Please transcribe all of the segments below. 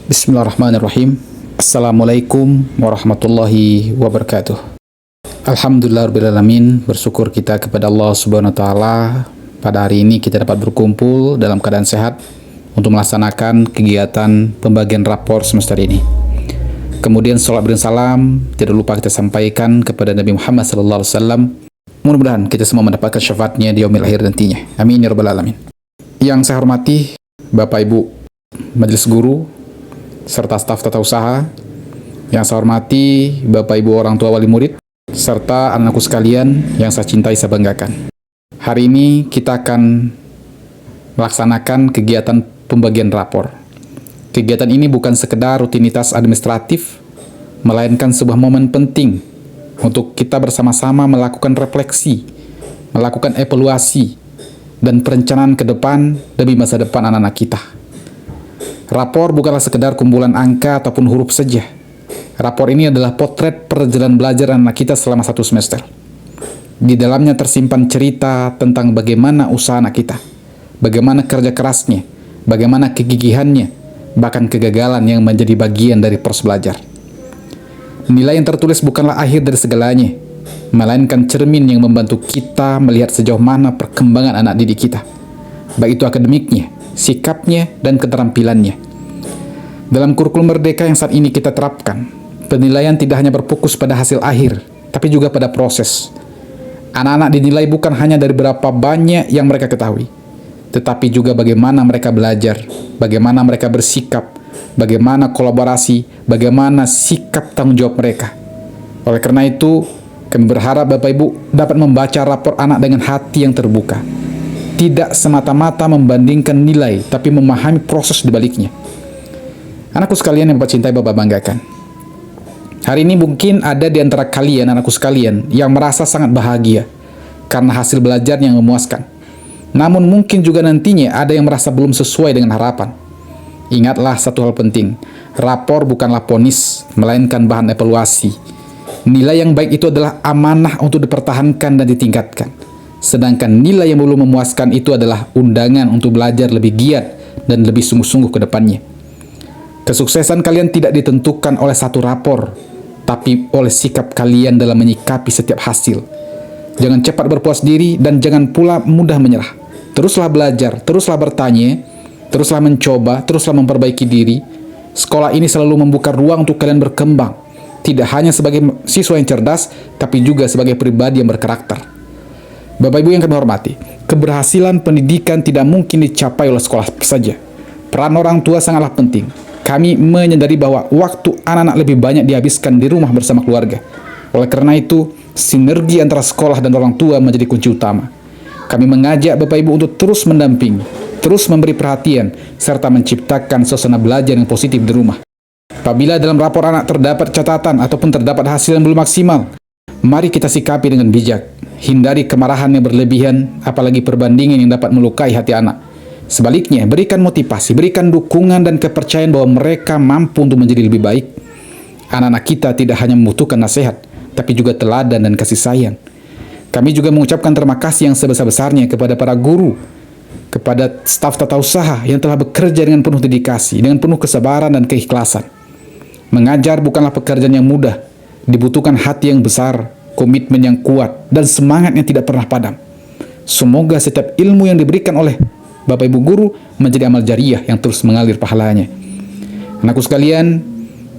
Bismillahirrahmanirrahim. Assalamualaikum warahmatullahi wabarakatuh. Alhamdulillahirrahmanirrahim. Bersyukur kita kepada Allah Subhanahu wa Ta'ala. Pada hari ini kita dapat berkumpul dalam keadaan sehat untuk melaksanakan kegiatan pembagian rapor semester ini. Kemudian salat dan salam tidak lupa kita sampaikan kepada Nabi Muhammad SAW. Mudah-mudahan kita semua mendapatkan syafaatnya di yaumil akhir nantinya. Amin ya rabbal alamin. Yang saya hormati Bapak Ibu Majelis Guru serta staf tata usaha, yang saya hormati Bapak Ibu orang tua wali murid, serta anakku sekalian yang saya cintai, saya banggakan. Hari ini kita akan melaksanakan kegiatan pembagian rapor. Kegiatan ini bukan sekedar rutinitas administratif, melainkan sebuah momen penting untuk kita bersama-sama melakukan refleksi, melakukan evaluasi, dan perencanaan ke depan demi masa depan anak-anak kita. Rapor bukanlah sekedar kumpulan angka ataupun huruf saja. Rapor ini adalah potret perjalanan belajar anak kita selama satu semester. Di dalamnya tersimpan cerita tentang bagaimana usaha anak kita, bagaimana kerja kerasnya, bagaimana kegigihannya, bahkan kegagalan yang menjadi bagian dari proses belajar. Nilai yang tertulis bukanlah akhir dari segalanya, melainkan cermin yang membantu kita melihat sejauh mana perkembangan anak didik kita, baik itu akademiknya, sikapnya, dan keterampilannya. Dalam kurikulum merdeka yang saat ini kita terapkan, penilaian tidak hanya berfokus pada hasil akhir, tapi juga pada proses. Anak-anak dinilai bukan hanya dari berapa banyak yang mereka ketahui, tetapi juga bagaimana mereka belajar, bagaimana mereka bersikap, bagaimana kolaborasi, bagaimana sikap tanggung jawab mereka. Oleh karena itu, kami berharap Bapak Ibu dapat membaca rapor anak dengan hati yang terbuka. Tidak semata-mata membandingkan nilai, tapi memahami proses di baliknya. Anakku sekalian yang Bapak cintai, Bapak banggakan. Hari ini mungkin ada di antara kalian, anakku sekalian, yang merasa sangat bahagia karena hasil belajar yang memuaskan. Namun mungkin juga nantinya ada yang merasa belum sesuai dengan harapan. Ingatlah satu hal penting, rapor bukanlah vonis, melainkan bahan evaluasi. Nilai yang baik itu adalah amanah untuk dipertahankan dan ditingkatkan. Sedangkan nilai yang belum memuaskan itu adalah undangan untuk belajar lebih giat dan lebih sungguh-sungguh ke depannya. Kesuksesan kalian tidak ditentukan oleh satu rapor, tapi oleh sikap kalian dalam menyikapi setiap hasil. Jangan cepat berpuas diri dan jangan pula mudah menyerah. Teruslah belajar, teruslah bertanya, teruslah mencoba, teruslah memperbaiki diri. Sekolah ini selalu membuka ruang untuk kalian berkembang, tidak hanya sebagai siswa yang cerdas, tapi juga sebagai pribadi yang berkarakter. Bapak Ibu yang kami hormati, keberhasilan pendidikan tidak mungkin dicapai oleh sekolah saja. Peran orang tua sangatlah penting. Kami menyadari bahwa waktu anak-anak lebih banyak dihabiskan di rumah bersama keluarga. Oleh karena itu, sinergi antara sekolah dan orang tua menjadi kunci utama. Kami mengajak Bapak Ibu untuk terus mendampingi, terus memberi perhatian, serta menciptakan suasana belajar yang positif di rumah. Apabila dalam rapor anak terdapat catatan ataupun terdapat hasil yang belum maksimal, mari kita sikapi dengan bijak. Hindari kemarahan yang berlebihan, apalagi perbandingan yang dapat melukai hati anak. Sebaliknya, berikan motivasi, berikan dukungan dan kepercayaan bahwa mereka mampu untuk menjadi lebih baik. Anak-anak kita tidak hanya membutuhkan nasihat, tapi juga teladan dan kasih sayang. Kami juga mengucapkan terima kasih yang sebesar-besarnya kepada para guru, kepada staf tata usaha yang telah bekerja dengan penuh dedikasi, dengan penuh kesabaran dan keikhlasan. Mengajar bukanlah pekerjaan yang mudah, dibutuhkan hati yang besar, komitmen yang kuat, dan semangat yang tidak pernah padam. Semoga setiap ilmu yang diberikan oleh Bapak Ibu Guru menjadi amal jariah yang terus mengalir pahalanya. Anakku sekalian,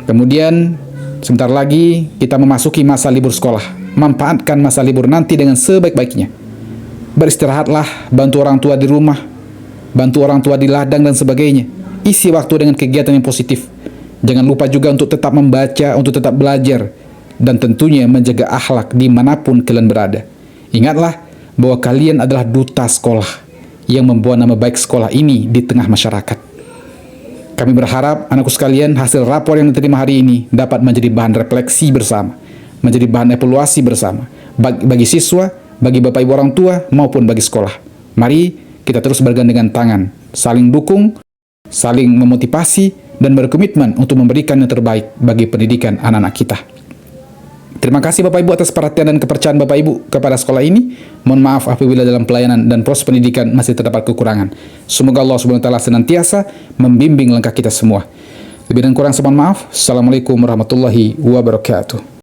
kemudian sebentar lagi kita memasuki masa libur sekolah. Manfaatkan masa libur nanti dengan sebaik-baiknya. Beristirahatlah, bantu orang tua di rumah, bantu orang tua di ladang dan sebagainya. Isi waktu dengan kegiatan yang positif. Jangan lupa juga untuk tetap membaca, untuk tetap belajar, dan tentunya menjaga akhlak dimanapun kalian berada. Ingatlah bahwa kalian adalah duta sekolah yang membawa nama baik sekolah ini di tengah masyarakat. Kami berharap anakku sekalian hasil rapor yang diterima hari ini dapat menjadi bahan refleksi bersama, menjadi bahan evaluasi bersama, bagi siswa, bagi Bapak Ibu orang tua, maupun bagi sekolah. Mari kita terus bergandengan tangan, saling dukung, saling memotivasi, dan berkomitmen untuk memberikan yang terbaik bagi pendidikan anak-anak kita. Terima kasih Bapak Ibu atas perhatian dan kepercayaan Bapak Ibu kepada sekolah ini. Mohon maaf apabila dalam pelayanan dan proses pendidikan masih terdapat kekurangan. Semoga Allah Subhanahu wa taala senantiasa membimbing langkah kita semua. Lebih dan kurang saya mohon maaf. Assalamualaikum warahmatullahi wabarakatuh.